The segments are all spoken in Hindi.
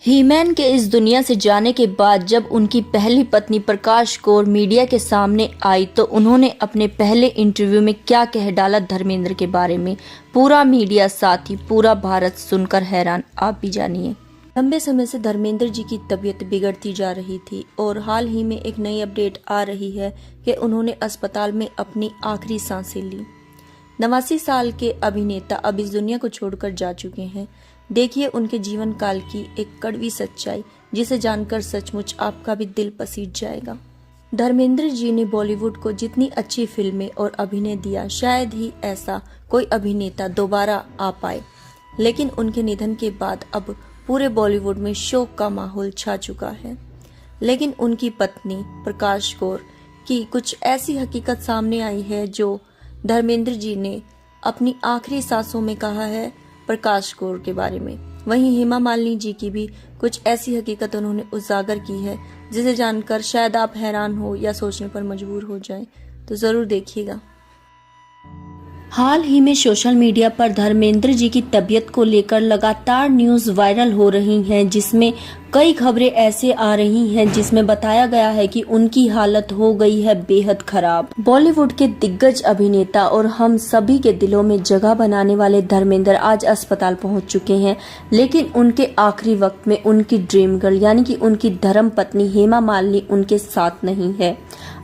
हीमैन के इस दुनिया से जाने के बाद जब उनकी पहली पत्नी प्रकाश कौर मीडिया के सामने आई तो उन्होंने अपने पहले इंटरव्यू में क्या कह डाला धर्मेंद्र के बारे में। पूरा मीडिया साथ ही पूरा भारत सुनकर हैरान, आप भी जानिए। लंबे समय से धर्मेंद्र जी की तबीयत बिगड़ती जा रही थी और हाल ही में एक नई अपडेट आ रही है कि उन्होंने अस्पताल में अपनी आखिरी सांसें ली। 89 साल के अभिनेता अब इस दुनिया को छोड़कर जा चुके हैं। देखिए उनके जीवन काल की एक कड़वी सच्चाई, जिसे जानकर सचमुच आपका भी दिल पसीज जाएगा। धर्मेंद्र जी ने बॉलीवुड को जितनी अच्छी फिल्में और अभिनय दिया, शायद ही ऐसा कोई अभिनेता दोबारा आ पाए। लेकिन उनके निधन के बाद अब पूरे बॉलीवुड में शोक का माहौल छा चुका है। लेकिन उनकी पत्नी प्रकाश कौर की कुछ ऐसी हकीकत सामने आई है जो धर्मेंद्र जी ने अपनी आखिरी सांसों में कहा है प्रकाश कौर के बारे में। वहीं हेमा मालिनी जी की भी कुछ ऐसी हकीकत उन्होंने उजागर की है जिसे जानकर शायद आप हैरान हो या सोचने पर मजबूर हो जाएं, तो जरूर देखिएगा। हाल ही में सोशल मीडिया पर धर्मेंद्र जी की तबीयत को लेकर लगातार न्यूज वायरल हो रही हैं, जिसमें कई खबरें ऐसे आ रही हैं जिसमें बताया गया है कि उनकी हालत हो गई है बेहद खराब। बॉलीवुड के दिग्गज अभिनेता और हम सभी के दिलों में जगह बनाने वाले धर्मेंद्र आज अस्पताल पहुंच चुके हैं। लेकिन उनके आखिरी वक्त में उनकी ड्रीम गर्ल यानी कि उनकी धर्म पत्नी हेमा मालिनी उनके साथ नहीं है।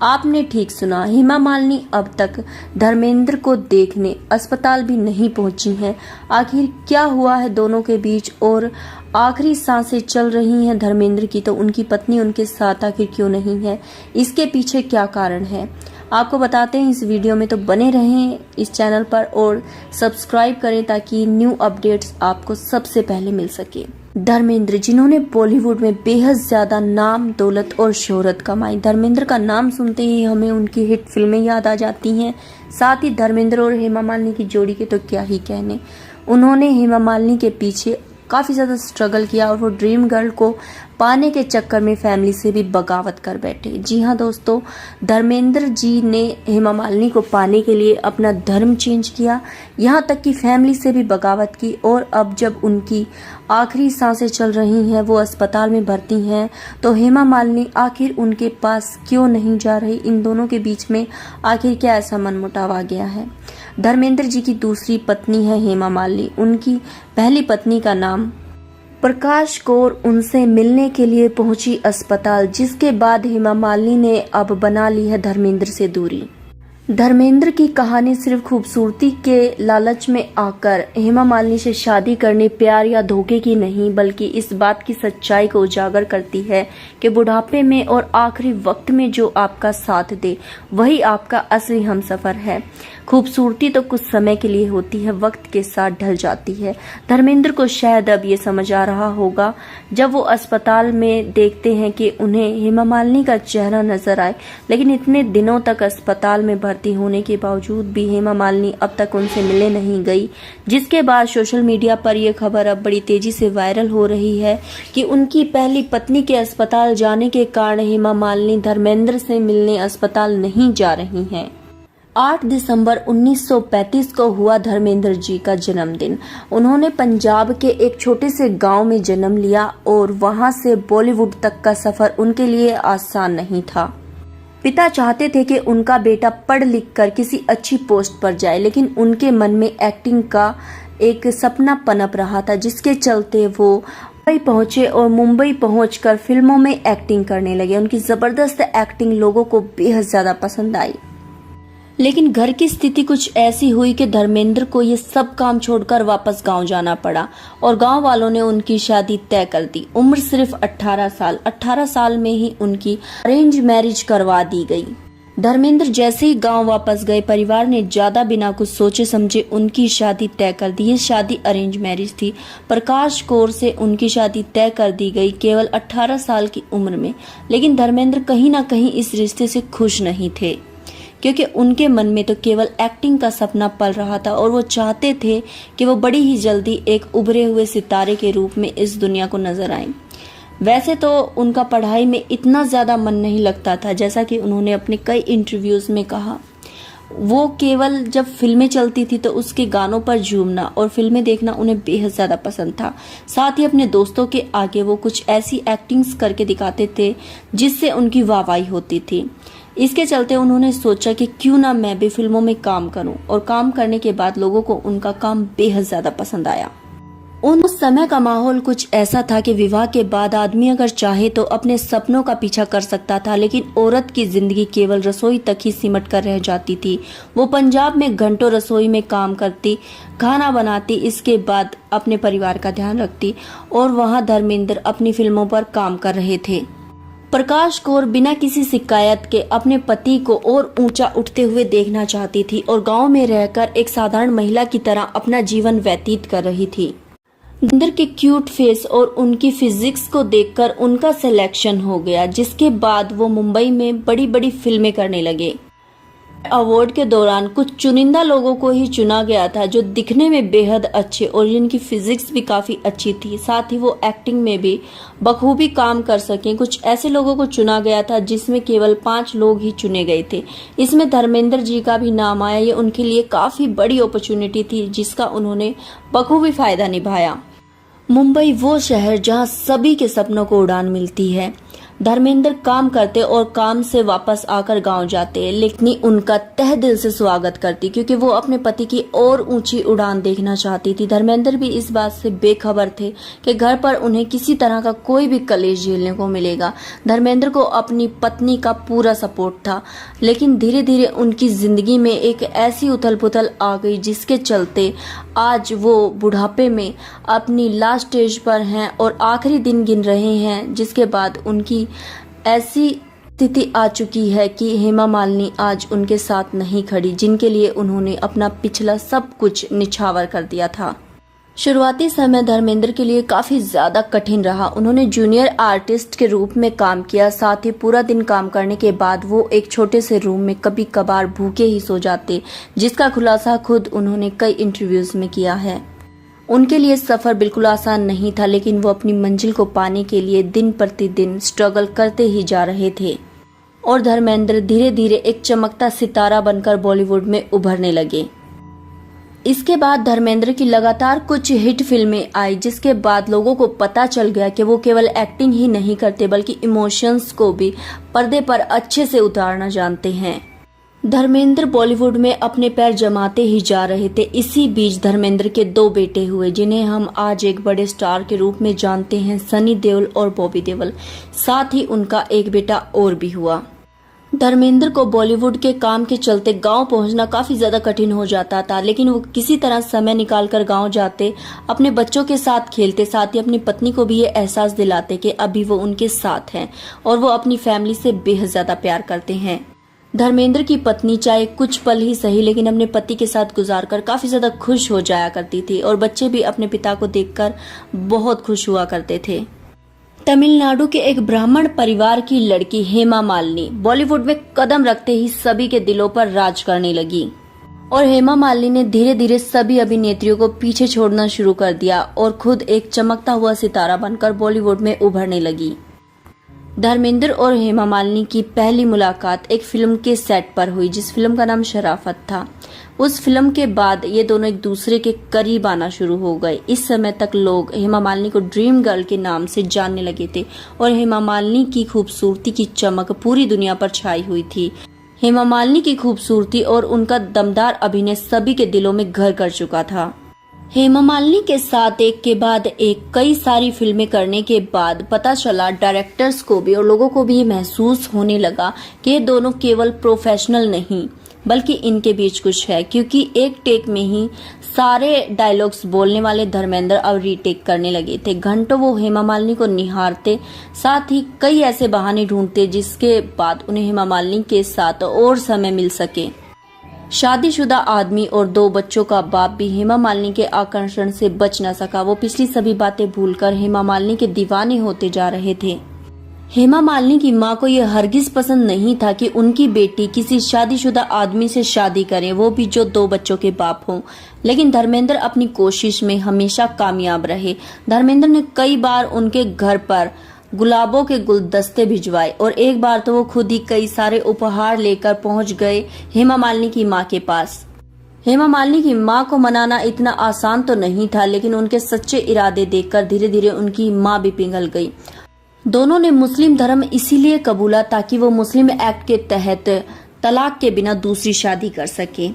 आपने ठीक सुना, हेमा मालिनी अब तक धर्मेंद्र को देखने अस्पताल भी नहीं पहुंची हैं। आखिर क्या हुआ है दोनों के बीच और आखिरी सांसें चल रही हैं धर्मेंद्र की, तो उनकी पत्नी उनके साथ आखिर क्यों नहीं है, इसके पीछे क्या कारण है, आपको बताते हैं इस वीडियो में। तो बने रहें इस चैनल पर और सब्सक्राइब करें ताकि न्यू अपडेट्स आपको सबसे पहले मिल सके। धर्मेंद्र जिन्होंने बॉलीवुड में बेहद ज्यादा नाम, दौलत और शोहरत कमाई। धर्मेंद्र का नाम सुनते ही हमें उनकी हिट फिल्में याद आ जाती हैं। साथ ही धर्मेंद्र और हेमा मालिनी की जोड़ी के तो क्या ही कहने। उन्होंने हेमा मालिनी के पीछे काफी ज्यादा स्ट्रगल किया और वो ड्रीम गर्ल को पाने के चक्कर में फैमिली से भी बगावत कर बैठे। जी हाँ दोस्तों, धर्मेंद्र जी ने हेमा मालिनी को पाने के लिए अपना धर्म चेंज किया, यहाँ तक कि फैमिली से भी बगावत की। और अब जब उनकी आखिरी सांसें चल रही हैं, वो अस्पताल में भर्ती हैं, तो हेमा मालिनी आखिर उनके पास क्यों नहीं जा रही। इन दोनों के बीच में आखिर क्या ऐसा मनमुटाव आ गया है। धर्मेंद्र जी की दूसरी पत्नी है हेमा मालिनी। उनकी पहली पत्नी का नाम प्रकाश कौर उनसे मिलने के लिए पहुंची अस्पताल, जिसके बाद हेमा मालिनी ने अब बना ली है धर्मेंद्र से दूरी। धर्मेंद्र की कहानी सिर्फ खूबसूरती के लालच में आकर हेमा मालिनी से शादी करने, प्यार या धोखे की नहीं, बल्कि इस बात की सच्चाई को उजागर करती है कि बुढ़ापे में और आखिरी वक्त में जो आपका साथ दे वही आपका असली हमसफर है। खूबसूरती तो कुछ समय के लिए होती है, वक्त के साथ ढल जाती है। धर्मेंद्र को शायद अब ये समझ आ रहा होगा जब वो अस्पताल में देखते हैं कि उन्हें हेमा मालिनी का चेहरा नजर आए। लेकिन इतने दिनों तक अस्पताल में भर्ती होने के बावजूद भी हेमा मालिनी अब तक उनसे मिलने नहीं गई, जिसके बाद सोशल मीडिया पर यह खबर अब बड़ी तेजी से वायरल हो रही है कि उनकी पहली पत्नी के अस्पताल जाने के कारण हेमा मालिनी धर्मेंद्र से मिलने अस्पताल नहीं जा रही हैं। 8 दिसंबर 1935 को हुआ धर्मेंद्र जी का जन्मदिन। उन्होंने पंजाब के एक छोटे से गांव में जन्म लिया और वहां से बॉलीवुड तक का सफर उनके लिए आसान नहीं था। पिता चाहते थे कि उनका बेटा पढ़ लिख कर किसी अच्छी पोस्ट पर जाए, लेकिन उनके मन में एक्टिंग का एक सपना पनप रहा था, जिसके चलते वो मुंबई पहुंचे और मुंबई पहुंचकर फिल्मों में एक्टिंग करने लगे। उनकी जबरदस्त एक्टिंग लोगों को बेहद ज्यादा पसंद आई। लेकिन घर की स्थिति कुछ ऐसी हुई कि धर्मेंद्र को ये सब काम छोड़कर वापस गांव जाना पड़ा और गांव वालों ने उनकी शादी तय कर दी। उम्र सिर्फ 18 साल में ही उनकी अरेंज मैरिज करवा दी गई। धर्मेंद्र जैसे ही गांव वापस गए, परिवार ने ज्यादा बिना कुछ सोचे समझे उनकी शादी तय कर दी। ये शादी अरेंज मैरिज थी। प्रकाश कौर से उनकी शादी तय कर दी गई केवल 18 साल की उम्र में। लेकिन धर्मेंद्र कहीं ना कहीं इस रिश्ते से खुश नहीं थे, क्योंकि उनके मन में तो केवल एक्टिंग का सपना पल रहा था और वो चाहते थे कि वो बड़ी ही जल्दी एक उभरे हुए सितारे के रूप में इस दुनिया को नजर आएं। वैसे तो उनका पढ़ाई में इतना ज्यादा मन नहीं लगता था, जैसा कि उन्होंने अपने कई इंटरव्यूज में कहा। वो केवल जब फिल्में चलती थी तो उसके गानों पर झूमना और फिल्में देखना उन्हें बेहद ज्यादा पसंद था। साथ ही अपने दोस्तों के आगे वो कुछ ऐसी एक्टिंग्स करके दिखाते थे जिससे उनकी वाहवाही होती थी। इसके चलते उन्होंने सोचा कि क्यों ना मैं भी फिल्मों में काम करूं, और काम करने के बाद लोगों को उनका काम बेहद ज्यादा पसंद आया। उस समय का माहौल कुछ ऐसा था कि विवाह के बाद आदमी अगर चाहे तो अपने सपनों का पीछा कर सकता था, लेकिन औरत की जिंदगी केवल रसोई तक ही सिमट कर रह जाती थी। वो पंजाब में घंटों रसोई में काम करती, खाना बनाती, इसके बाद अपने परिवार का ध्यान रखती, और वहाँ धर्मेंद्र अपनी फिल्मों पर काम कर रहे थे। प्रकाश कौर बिना किसी शिकायत के अपने पति को और ऊंचा उठते हुए देखना चाहती थी और गांव में रहकर एक साधारण महिला की तरह अपना जीवन व्यतीत कर रही थी। धर्मेंद्र के क्यूट फेस और उनकी फिजिक्स को देखकर उनका सिलेक्शन हो गया, जिसके बाद वो मुंबई में बड़ी बड़ी फिल्में करने लगे। अवार्ड के दौरान कुछ चुनिंदा लोगों को ही चुना गया था जो दिखने में बेहद अच्छे और जिनकी फिजिक्स भी काफी अच्छी थी, साथ ही वो एक्टिंग में भी बखूबी काम कर सकें। कुछ ऐसे लोगों को चुना गया था जिसमें केवल 5 लोग ही चुने गए थे। इसमें धर्मेंद्र जी का भी नाम आया। ये उनके लिए काफी बड़ी अपॉर्चुनिटी थी जिसका उन्होंने बखूबी फायदा निभाया। मुंबई वो शहर जहां सभी के सपनों को उड़ान मिलती है। धर्मेंद्र काम करते और काम से वापस आकर गांव जाते, लेकिन उनका तह दिल से स्वागत करती क्योंकि वो अपने पति की और ऊंची उड़ान देखना चाहती थी। धर्मेंद्र भी इस बात से बेखबर थे कि घर पर उन्हें किसी तरह का कोई भी कलेश झेलने को मिलेगा। धर्मेंद्र को अपनी पत्नी का पूरा सपोर्ट था, लेकिन धीरे धीरे उनकी जिंदगी में एक ऐसी उथल पुथल आ गई जिसके चलते आज वो बुढ़ापे में अपनी लास्ट स्टेज पर हैं और आखिरी दिन गिन रहे हैं, जिसके बाद उनकी ऐसी स्थिति आ चुकी है कि हेमा मालिनी आज उनके साथ नहीं खड़ी, जिनके लिए उन्होंने अपना पिछला सब कुछ निछावर कर दिया था। शुरुआती समय धर्मेंद्र के लिए काफी ज्यादा कठिन रहा। उन्होंने जूनियर आर्टिस्ट के रूप में काम किया, साथ ही पूरा दिन काम करने के बाद वो एक छोटे से रूम में कभी कभार भूखे ही सो जाते, जिसका खुलासा खुद उन्होंने कई इंटरव्यूज में किया है। उनके लिए सफर बिल्कुल आसान नहीं था, लेकिन वो अपनी मंजिल को पाने के लिए दिन प्रतिदिन स्ट्रगल करते ही जा रहे थे और धर्मेंद्र धीरे धीरे एक चमकता सितारा बनकर बॉलीवुड में उभरने लगे। इसके बाद धर्मेंद्र की लगातार कुछ हिट फिल्में आई, जिसके बाद लोगों को पता चल गया कि वो केवल एक्टिंग ही नहीं करते बल्कि इमोशंस को भी पर्दे पर अच्छे से उतारना जानते हैं। धर्मेंद्र बॉलीवुड में अपने पैर जमाते ही जा रहे थे। इसी बीच धर्मेंद्र के 2 बेटे हुए, जिन्हें हम आज एक बड़े स्टार के रूप में जानते हैं, सनी देओल और बॉबी देओल। साथ ही उनका एक बेटा और भी हुआ। धर्मेंद्र को बॉलीवुड के काम के चलते गांव पहुंचना काफी ज्यादा कठिन हो जाता था, लेकिन वो किसी तरह समय निकालकर गांव जाते, अपने बच्चों के साथ खेलते, साथ ही अपनी पत्नी को भी ये एहसास दिलाते कि अभी वो उनके साथ हैं और वो अपनी फैमिली से बेहद ज्यादा प्यार करते हैं। धर्मेंद्र की पत्नी चाहे कुछ पल ही सही, लेकिन अपने पति के साथ गुजारकर काफी ज्यादा खुश हो जाया करती थी और बच्चे भी अपने पिता को देखकर बहुत खुश हुआ करते थे। तमिलनाडु के एक ब्राह्मण परिवार की लड़की हेमा मालिनी बॉलीवुड में कदम रखते ही सभी के दिलों पर राज करने लगी और हेमा मालिनी ने धीरे धीरे सभी अभिनेत्रियों को पीछे छोड़ना शुरू कर दिया और खुद एक चमकता हुआ सितारा बनकर बॉलीवुड में उभरने लगी। धर्मेंद्र और हेमा मालिनी की पहली मुलाकात एक फिल्म के सेट पर हुई, जिस फिल्म का नाम शराफत था। उस फिल्म के बाद ये दोनों एक दूसरे के करीब आना शुरू हो गए। इस समय तक लोग हेमा मालिनी को ड्रीम गर्ल के नाम से जानने लगे थे और हेमा मालिनी की खूबसूरती की चमक पूरी दुनिया पर छाई हुई थी। हेमा मालिनी की खूबसूरती और उनका दमदार अभिनय सभी के दिलों में घर कर चुका था। हेमा मालिनी के साथ एक के बाद एक कई सारी फिल्में करने के बाद पता चला डायरेक्टर्स को भी और लोगों को भी महसूस होने लगा कि ये दोनों केवल प्रोफेशनल नहीं बल्कि इनके बीच कुछ है, क्योंकि एक टेक में ही सारे डायलॉग्स बोलने वाले धर्मेंद्र अब रीटेक करने लगे थे। घंटों वो हेमा मालिनी को निहारते, साथ ही कई ऐसे बहाने ढूंढते जिसके बाद उन्हें हेमा मालिनी के साथ और समय मिल सके। शादीशुदा आदमी और 2 बच्चों का बाप भी हेमा मालिनी के आकर्षण से बच न सका। वो पिछली सभी बातें भूलकर हेमा मालिनी के दीवाने होते जा रहे थे। हेमा मालिनी की मां को यह हरगिज पसंद नहीं था कि उनकी बेटी किसी शादीशुदा आदमी से शादी करे, वो भी जो 2 बच्चों के बाप हों। लेकिन धर्मेंद्र अपनी कोशिश में हमेशा कामयाब रहे। धर्मेंद्र ने कई बार उनके घर पर गुलाबों के गुलदस्ते भिजवाए और एक बार तो वो खुद ही कई सारे उपहार लेकर पहुंच गए हेमा मालिनी की मां के पास। हेमा मालिनी की मां को मनाना इतना आसान तो नहीं था, लेकिन उनके सच्चे इरादे देखकर धीरे धीरे उनकी मां भी पिघल गई। दोनों ने मुस्लिम धर्म इसीलिए कबूला ताकि वो मुस्लिम एक्ट के तहत तलाक के बिना दूसरी शादी कर सके।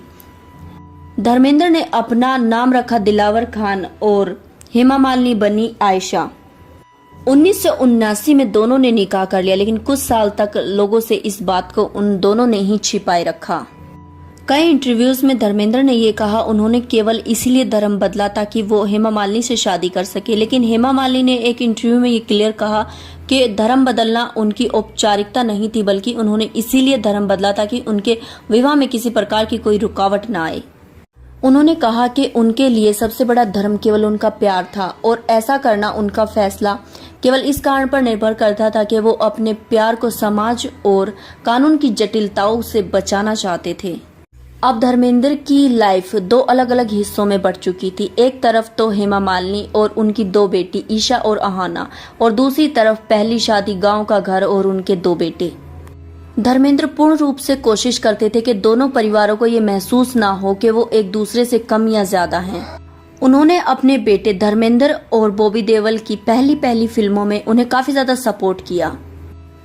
धर्मेंद्र ने अपना नाम रखा दिलावर खान और हेमा मालिनी बनी आयशा। 1979 में दोनों ने निकाह कर लिया, लेकिन कुछ साल तक लोगों से इस बात को उन दोनों ने ही छिपाए रखा। कई इंटरव्यूज में धर्मेंद्र ने ये कहा उन्होंने केवल इसीलिए धर्म बदला ताकि वो हेमा मालिनी से शादी कर सके, लेकिन हेमा मालिनी ने एक इंटरव्यू में ये क्लियर कहा कि धर्म बदलना उनकी औपचारिकता नहीं थी, बल्कि उन्होंने इसीलिए धर्म बदला ताकि उनके विवाह में किसी प्रकार की कोई रुकावट न आए। उन्होंने कहा कि उनके लिए सबसे बड़ा धर्म केवल उनका प्यार था और ऐसा करना उनका फैसला केवल इस कारण पर निर्भर करता था कि वो अपने प्यार को समाज और कानून की जटिलताओं से बचाना चाहते थे। अब धर्मेंद्र की लाइफ दो अलग अलग हिस्सों में बढ़ चुकी थी। एक तरफ तो हेमा मालिनी और उनकी दो बेटी ईशा और अहाना, और दूसरी तरफ पहली शादी, गांव का घर और उनके दो बेटे। धर्मेंद्र पूर्ण रूप से कोशिश करते थे कि दोनों परिवारों को ये महसूस ना हो कि वो एक दूसरे से कम या ज्यादा हैं। उन्होंने अपने बेटे धर्मेंद्र और बॉबी देओल की पहली फिल्मों में उन्हें काफी ज्यादा सपोर्ट किया।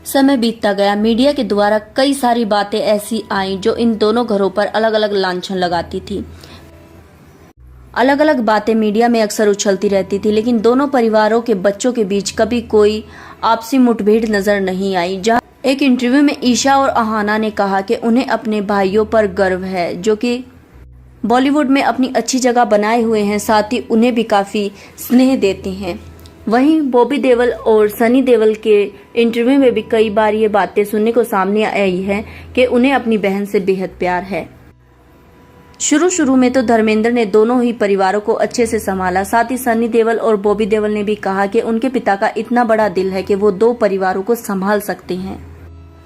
समय बीतता गया, मीडिया के द्वारा कई सारी बातें ऐसी आईं जो इन दोनों घरों पर अलग अलग लांछन लगाती थी। अलग अलग बातें मीडिया में अक्सर उछलती रहती थी, लेकिन दोनों परिवारों के बच्चों के बीच कभी कोई आपसी मुठभेड़ नजर नहीं आई। जहां एक इंटरव्यू में ईशा और अहाना ने कहा कि उन्हें अपने भाइयों पर गर्व है जो कि बॉलीवुड में अपनी अच्छी जगह बनाए हुए हैं, साथ ही उन्हें भी काफी स्नेह देते हैं। वहीं बॉबी देओल और सनी देओल के इंटरव्यू में भी कई बार ये बातें सुनने को सामने आई है कि उन्हें अपनी बहन से बेहद प्यार है। शुरू में तो धर्मेंद्र ने दोनों ही परिवारों को अच्छे से संभाला, साथ ही सनी देओल और बॉबी देओल ने भी कहा कि उनके पिता का इतना बड़ा दिल है कि वो दो परिवारों को संभाल सकते हैं।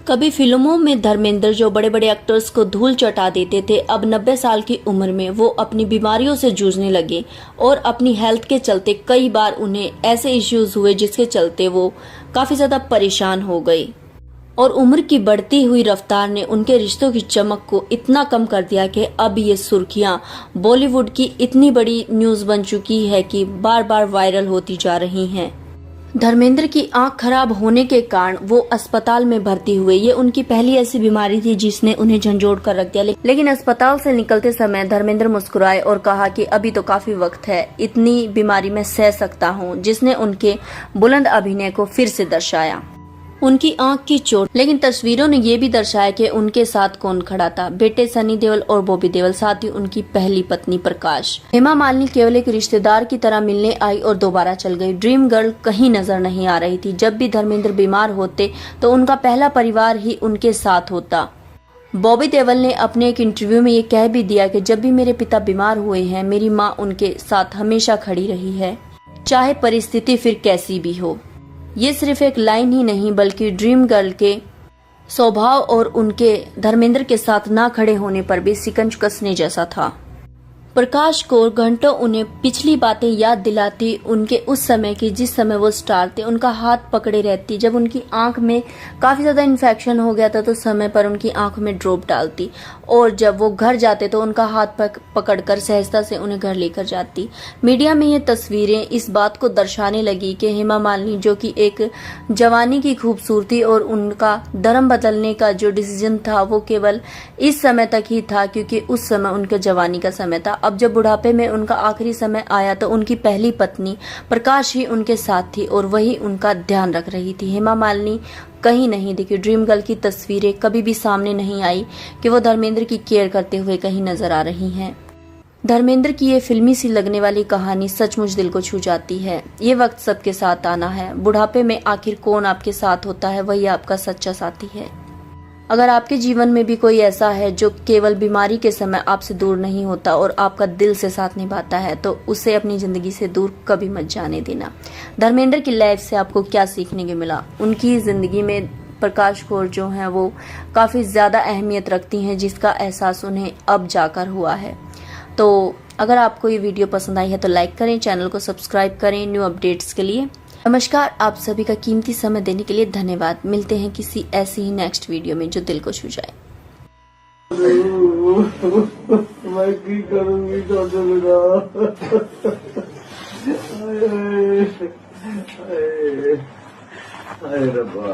कभी फिल्मों में धर्मेंद्र जो बड़े बड़े एक्टर्स को धूल चटा देते थे, अब 90 साल की उम्र में वो अपनी बीमारियों से जूझने लगे और अपनी हेल्थ के चलते कई बार उन्हें ऐसे इश्यूज हुए जिसके चलते वो काफी ज्यादा परेशान हो गए। और उम्र की बढ़ती हुई रफ्तार ने उनके रिश्तों की चमक को इतना कम कर दिया कि अब ये सुर्खियां बॉलीवुड की इतनी बड़ी न्यूज बन चुकी है कि बार बार वायरल होती जा रही हैं। धर्मेंद्र की आंख खराब होने के कारण वो अस्पताल में भर्ती हुए। ये उनकी पहली ऐसी बीमारी थी जिसने उन्हें झंझोड़ कर रख दिया, लेकिन अस्पताल से निकलते समय धर्मेंद्र मुस्कुराए और कहा कि अभी तो काफी वक्त है, इतनी बीमारी मैं सह सकता हूँ, जिसने उनके बुलंद अभिनय को फिर से दर्शाया। उनकी आंख की चोट, लेकिन तस्वीरों ने ये भी दर्शाया कि उनके साथ कौन खड़ा था। बेटे सनी देओल और बॉबी देओल, साथ ही उनकी पहली पत्नी प्रकाश। हेमा मालिनी केवल एक रिश्तेदार की तरह मिलने आई और दोबारा चल गई। ड्रीम गर्ल कहीं नजर नहीं आ रही थी। जब भी धर्मेंद्र बीमार होते तो उनका पहला परिवार ही उनके साथ होता। बॉबी देओल ने अपने एक इंटरव्यू में ये कह भी दिया कि जब भी मेरे पिता बीमार हुए हैं, मेरी माँ उनके साथ हमेशा खड़ी रही है, चाहे परिस्थिति फिर कैसी भी हो। ये सिर्फ एक लाइन ही नहीं बल्कि ड्रीम गर्ल के स्वभाव और उनके धर्मेंद्र के साथ ना खड़े होने पर भी शिकंज कसने जैसा था। प्रकाश कौर घंटों उन्हें पिछली बातें याद दिलाती, उनके उस समय की जिस समय वो स्टार थे, उनका हाथ पकड़े रहती। जब उनकी आंख में काफी ज्यादा इन्फेक्शन हो गया था तो समय पर उनकी आंखों में ड्रॉप डालती, और जब वो घर जाते तो उनका हाथ पकड़कर सहजता से उन्हें घर लेकर जाती। मीडिया में ये तस्वीरें इस बात को दर्शाने लगी कि हेमा मालिनी जो कि एक जवानी की खूबसूरती और उनका धर्म बदलने का जो डिसीजन था वो केवल इस समय तक ही था, क्योंकि उस समय उनके जवानी का समय था। अब जब बुढ़ापे में उनका आखिरी समय आया तो उनकी पहली पत्नी प्रकाश ही उनके साथ थी और वही उनका ध्यान रख रही थी। हेमा मालिनी कहीं नहीं दिखी। ड्रीम गर्ल की तस्वीरें कभी भी सामने नहीं आई कि वो धर्मेंद्र की केयर करते हुए कहीं नजर आ रही हैं। धर्मेंद्र की ये फिल्मी सी लगने वाली कहानी सचमुच दिल को छू जाती है। ये वक्त सबके साथ आना है। बुढ़ापे में आखिर कौन आपके साथ होता है, वही आपका सच्चा साथी है। अगर आपके जीवन में भी कोई ऐसा है जो केवल बीमारी के समय आपसे दूर नहीं होता और आपका दिल से साथ निभाता है, तो उसे अपनी जिंदगी से दूर कभी मत जाने देना। धर्मेंद्र की लाइफ से आपको क्या सीखने को मिला? उनकी जिंदगी में प्रकाश कौर जो है वो काफी ज्यादा अहमियत रखती हैं, जिसका एहसास उन्हें अब जाकर हुआ है। तो अगर आपको ये वीडियो पसंद आई है तो लाइक करें, चैनल को सब्सक्राइब करें न्यू अपडेट्स के लिए। नमस्कार, आप सभी का कीमती समय देने के लिए धन्यवाद। मिलते हैं किसी ऐसी ही नेक्स्ट वीडियो में जो दिल को छू जाए। मैं की करूंगी तो अरे रब्बा,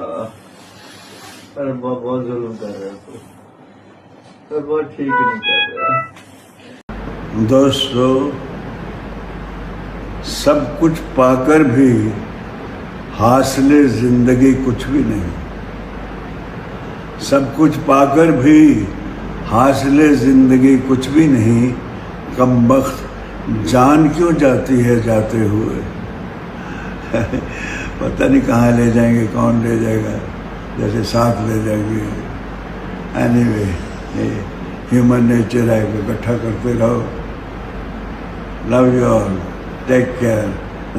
अरे बहुत जुल्म कर रहे हो, बहुत ठीक नहीं कर रहा। दोस्तों, सब कुछ पाकर भी हासिले जिंदगी कुछ भी नहीं। सब कुछ पाकर भी हासिले जिंदगी कुछ भी नहीं। कमबख्त जान क्यों जाती है जाते हुए। पता नहीं कहाँ ले जाएंगे, कौन ले जाएगा, जैसे साथ ले जाएंगे। एनीवे, ह्यूमन नेचर है, इकट्ठा करते रहो। Love you all, take care.